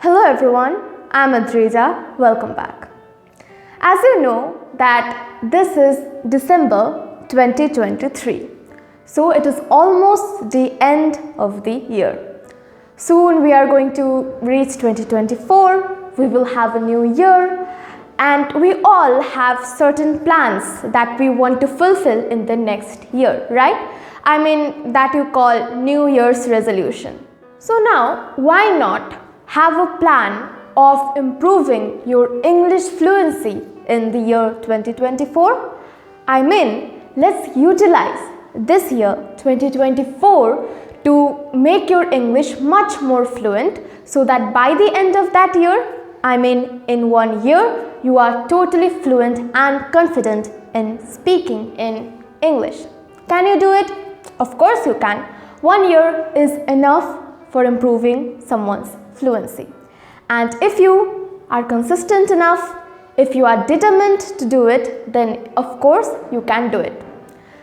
Hello everyone, I'm Adrija. Welcome back. As you know that this is December 2023. So it is almost the end of the year. Soon we are going to reach 2024. We will have a new year and we all have certain plans that we want to fulfill in the next year, right? I mean that you call New Year's resolution. So now why not have a plan of improving your English fluency in the year 2024? I mean, let's utilize this year 2024 to make your English much more fluent so that by the end of that year, I mean in 1 year, you are totally fluent and confident in speaking in English. Can you do it? Of course you can. 1 year is enough for improving someone's fluency. And if you are consistent enough, if you are determined to do it, then of course you can do it.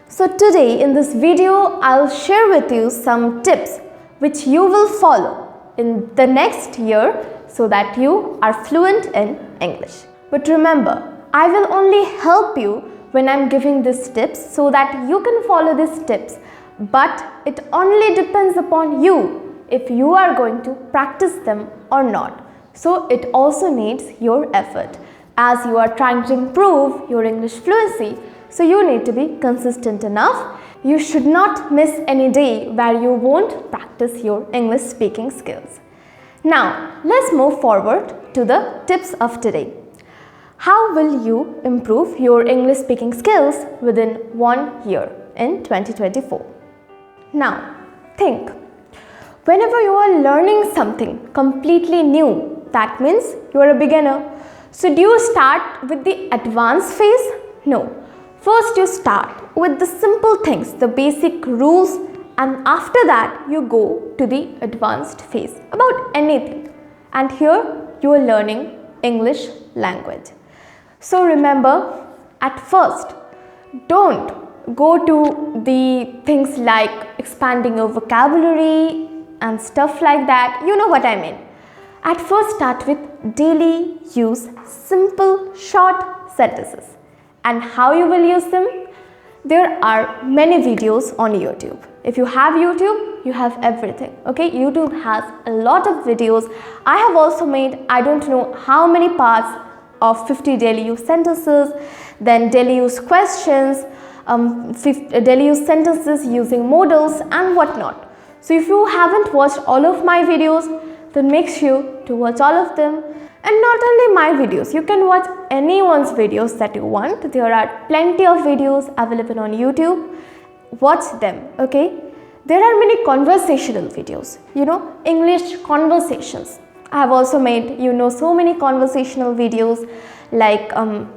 So today in this video, I'll share with you some tips which you will follow in the next year so that you are fluent in English. But remember, I will only help you when I'm giving these tips so that you can follow these tips. But it only depends upon you if you are going to practice them or not. So it also needs your effort as you are trying to improve your English fluency. So you need to be consistent enough. You should not miss any day where you won't practice your English speaking skills. Now let's move forward to the tips of today. How will you improve your English speaking skills within 1 year in 2024? Now think. Whenever you are learning something completely new, that means you are a beginner. So do you start with the advanced phase? No. First you start with the simple things, the basic rules, and after that you go to the advanced phase about anything. And here you are learning English language. So remember, at first, don't go to the things like expanding your vocabulary and stuff like that. You know what I mean. At first start with daily use simple short sentences. And how you will use them? There are many videos on YouTube. If you have YouTube, you have everything. Okay, YouTube has a lot of videos. I have also made I don't know how many parts of 50 daily use sentences, then daily use questions, daily use sentences using modals and whatnot. So if you haven't watched all of my videos, then make sure to watch all of them. And not only my videos, you can watch anyone's videos that you want. There are plenty of videos available on YouTube. Watch them, okay? There are many conversational videos, English conversations. I have also made, so many conversational videos like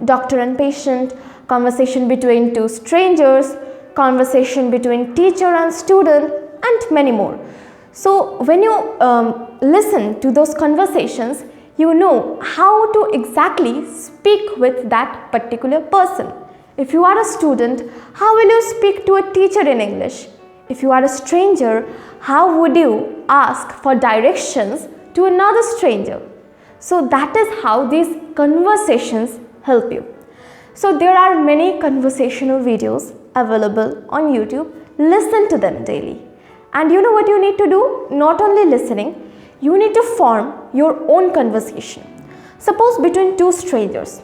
doctor and patient, conversation between two strangers, conversation between teacher and student, and many more. So when you listen to those conversations, you know how to exactly speak with that particular person. If you are a student, how will you speak to a teacher in English? If you are a stranger, how would you ask for directions to another stranger? So that is how these conversations help you. So there are many conversational videos available on YouTube. Listen to them daily. And you know what you need to do? Not only listening, you need to form your own conversation. Suppose between two strangers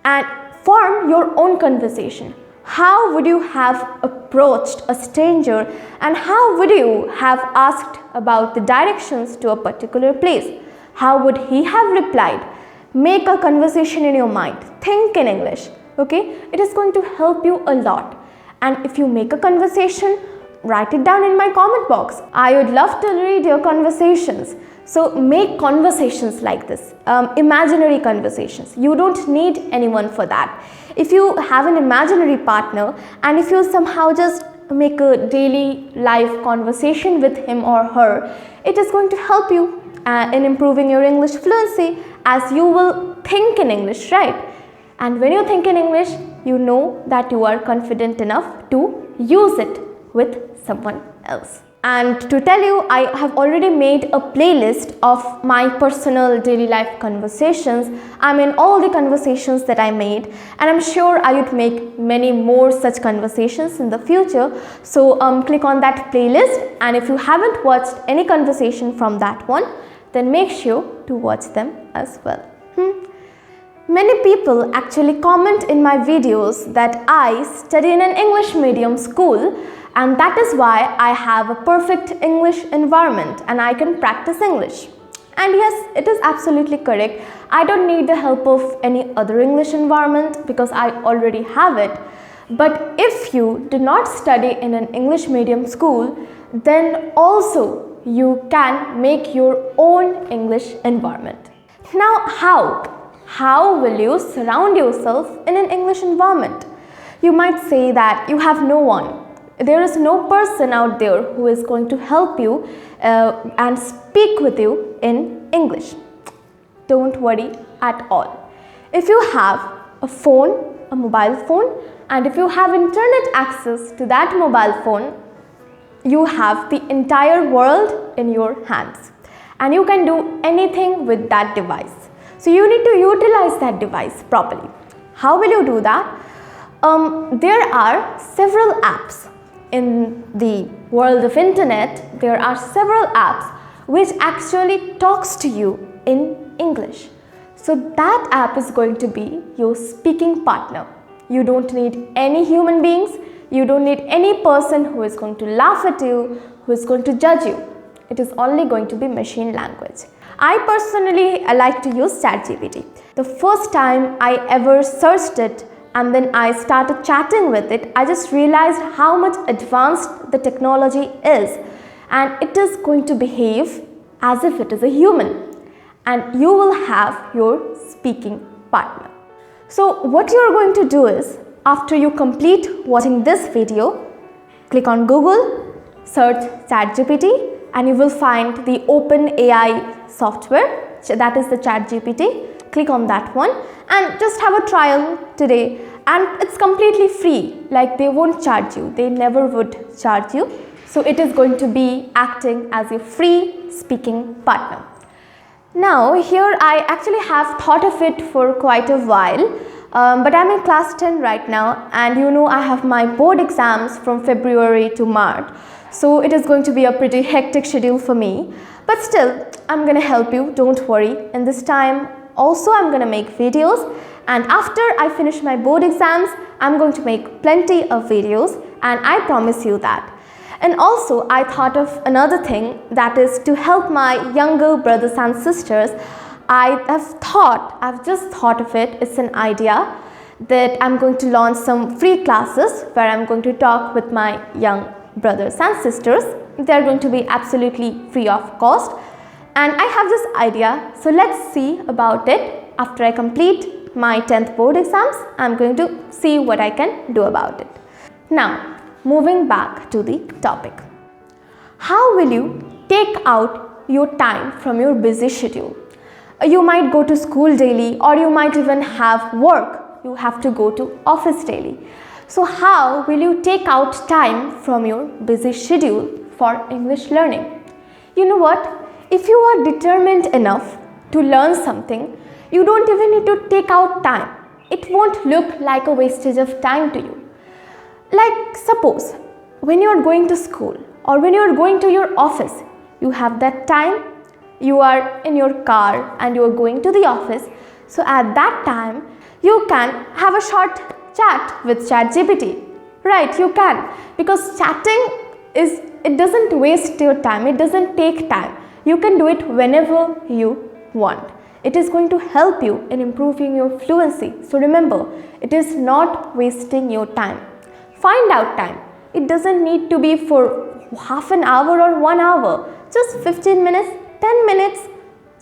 and form your own conversation. How would you have approached a stranger and how would you have asked about the directions to a particular place? How would he have replied? Make a conversation in your mind. Think in English. Okay? It is going to help you a lot. And if you make a conversation, write it down in my comment box. I would love to read your conversations. So make conversations like this, imaginary conversations. You don't need anyone for that. If you have an imaginary partner and if you somehow just make a daily life conversation with him or her, it is going to help you in improving your English fluency as you will think in English, right? And when you think in English, you know that you are confident enough to use it with someone else. And to tell you, I have already made a playlist of my personal daily life conversations. I mean, all the conversations that I made, and I'm sure I would make many more such conversations in the future. So click on that playlist, and if you haven't watched any conversation from that one, then make sure to watch them as well. Many people actually comment in my videos that I study in an English medium school, and that is why I have a perfect English environment and I can practice English. And yes, it is absolutely correct. I don't need the help of any other English environment because I already have it. But if you do not study in an English medium school, then also you can make your own English environment. Now, how will you surround yourself in an English environment? You might say that you have no one. There is no person out there who is going to help you and speak with you in English. Don't worry at all. If you have a phone, a mobile phone, and if you have internet access to that mobile phone, you have the entire world in your hands and you can do anything with that device. So you need to utilize that device properly. How will you do that? There are several apps. In the world of internet, there are several apps which actually talks to you in English. So that app is going to be your speaking partner. You don't need any human beings. You don't need any person who is going to laugh at you, who is going to judge you. It is only going to be machine language. I personally like to use ChatGPT. The first time I ever searched it and then I started chatting with it, I just realized how much advanced the technology is, and it is going to behave as if it is a human, and you will have your speaking partner. So what you are going to do is, after you complete watching this video, click on Google, search ChatGPT, and you will find the OpenAI software, that is the ChatGPT. Click on that one and just have a trial today, and it's completely free. Like, they won't charge you, they never would charge you. So it is going to be acting as a free speaking partner. Now here I actually have thought of it for quite a while, but I'm in class 10 right now, and you know I have my board exams from February to March. So it is going to be a pretty hectic schedule for me, but still I'm gonna help you, don't worry. In this time also I'm gonna make videos, and after I finish my board exams I'm going to make plenty of videos, and I promise you that. And also I thought of another thing, that is to help my younger brothers and sisters. I've just thought of it, it's an idea that I'm going to launch some free classes where I'm going to talk with my young brothers and sisters. They're going to be absolutely free of cost, and I have this idea, so let's see about it. After I complete my 10th board exams, I'm going to see what I can do about it. Now, moving back to the topic. How will you take out your time from your busy schedule? You might go to school daily, or you might even have work. You have to go to office daily. So how will you take out time from your busy schedule for English learning? You know what? If you are determined enough to learn something, you don't even need to take out time. It won't look like a wastage of time to you. Like, suppose when you are going to school or when you are going to your office, you have that time, you are in your car and you are going to the office. So at that time, you can have a short chat with ChatGPT. Right, you can, because chatting it doesn't waste your time, it doesn't take time. You can do it whenever you want. It is going to help you in improving your fluency. So remember, it is not wasting your time. Find out time. It doesn't need to be for half an hour or 1 hour. Just 15 minutes, 10 minutes,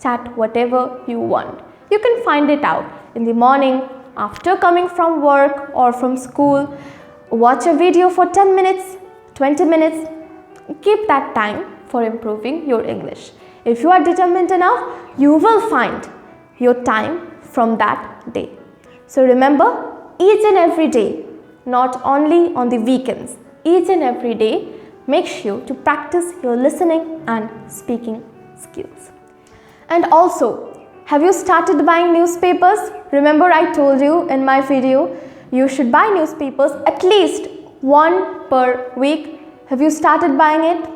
chat whatever you want. You can find it out in the morning, after coming from work or from school. Watch a video for 10 minutes, 20 minutes. Keep that time for improving your English. If you are determined enough, you will find your time from that day. So remember, each and every day, not only on the weekends, each and every day, make sure to practice your listening and speaking skills. And also, have you started buying newspapers? Remember, I told you in my video, you should buy newspapers at least one per week. Have you started buying it?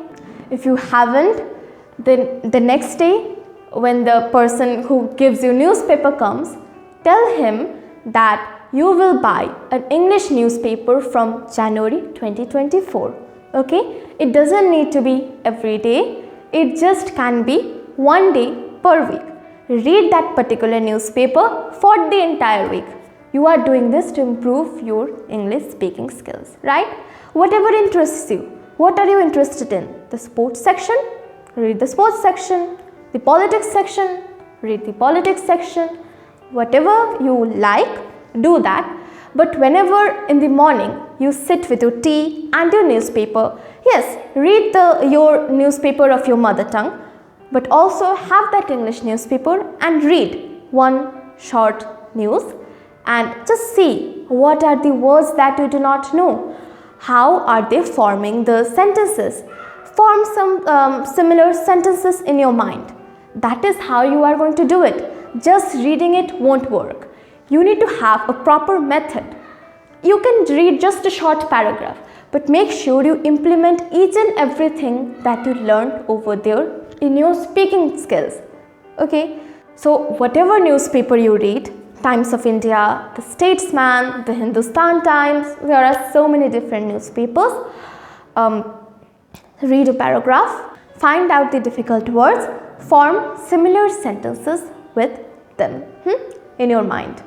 If you haven't, then the next day when the person who gives you newspaper comes, tell him that you will buy an English newspaper from January 2024. Okay? It doesn't need to be every day. It just can be one day per week. Read that particular newspaper for the entire week. You are doing this to improve your English speaking skills, right? Whatever interests you. What are you interested in? The sports section? Read the sports section. The politics section? Read the politics section. Whatever you like, do that. But whenever in the morning you sit with your tea and your newspaper, yes, read your newspaper of your mother tongue, but also have that English newspaper and read one short news and just see what are the words that you do not know. How are they forming the sentences? Form some similar sentences in your mind. That is how you are going to do it. Just reading it won't work. You need to have a proper method. You can read just a short paragraph, but make sure you implement each and everything that you learned over there in your speaking skills. Okay? So whatever newspaper you read, Times of India, the Statesman, the Hindustan Times, there are so many different newspapers. Read a paragraph, find out the difficult words, form similar sentences with them in your mind.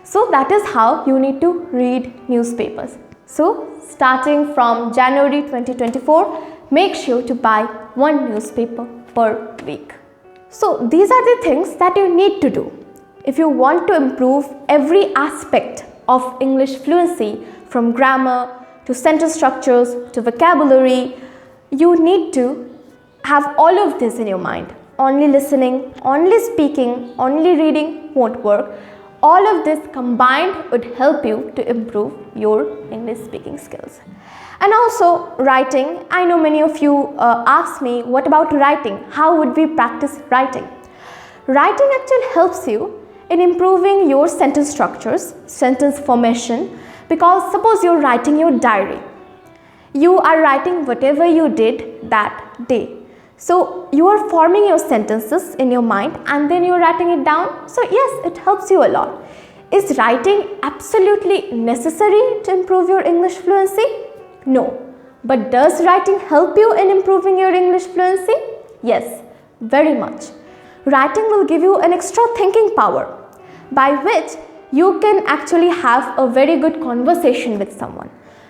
So that is how you need to read newspapers. So starting from January 2024, make sure to buy one newspaper per week. So these are the things that you need to do. If you want to improve every aspect of English fluency, from grammar to sentence structures to vocabulary, you need to have all of this in your mind. Only listening, only speaking, only reading won't work. All of this combined would help you to improve your English speaking skills. And also writing. I know many of you ask me, what about writing? How would we practice writing? Writing actually helps you in improving your sentence structures, sentence formation, because suppose you're writing your diary. You are writing whatever you did that day. So you are forming your sentences in your mind and then you're writing it down. So yes, it helps you a lot. Is writing absolutely necessary to improve your English fluency? No. But does writing help you in improving your English fluency? Yes, very much. Writing will give you an extra thinking power by which you can actually have a very good conversation with someone.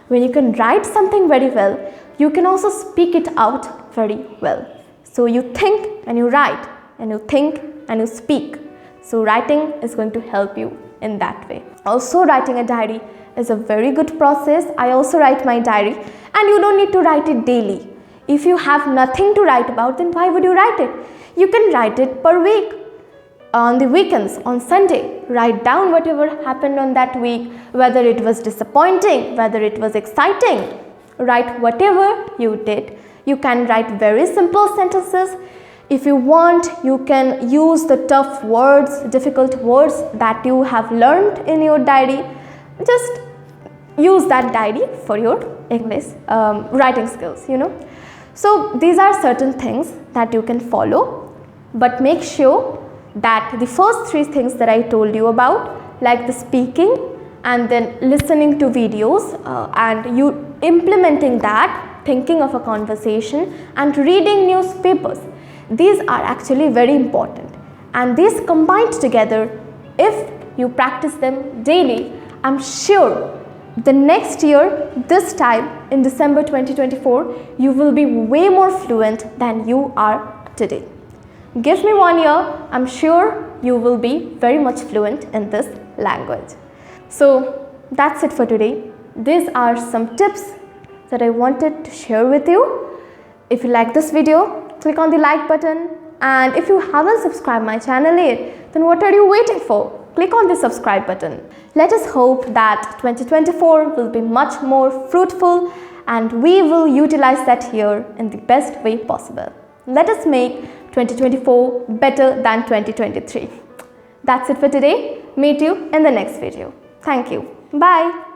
When you can write something very well, you can also speak it out very well. So you think and you write, and you think and you speak. So writing is going to help you in that way. Also, writing a diary is a very good process. I also write my diary, and you don't need to write it daily. If you have nothing to write about, then why would you write it? You can write it per week. On the weekends, on Sunday, write down whatever happened on that week, whether it was disappointing, whether it was exciting. Write whatever you did. You can write very simple sentences. If you want, you can use the tough words, difficult words that you have learned in your diary. Just use that diary for your English writing skills, So these are certain things that you can follow, but make sure that the first three things that I told you about, like the speaking and then listening to videos and you implementing that, thinking of a conversation and reading newspapers, these are actually very important. And these combined together, if you practice them daily, I'm sure the next year, this time in December 2024, you will be way more fluent than you are today. Give me 1 year, I'm sure you will be very much fluent in this language. So that's it for today. These are some tips that I wanted to share with you. If you like this video, click on the like button, and if you haven't subscribed my channel yet, then what are you waiting for? Click on the subscribe button. Let us hope that 2024 will be much more fruitful and we will utilize that here in the best way possible. Let us make 2024 better than 2023. That's it for today. Meet you in the next video. Thank you. Bye.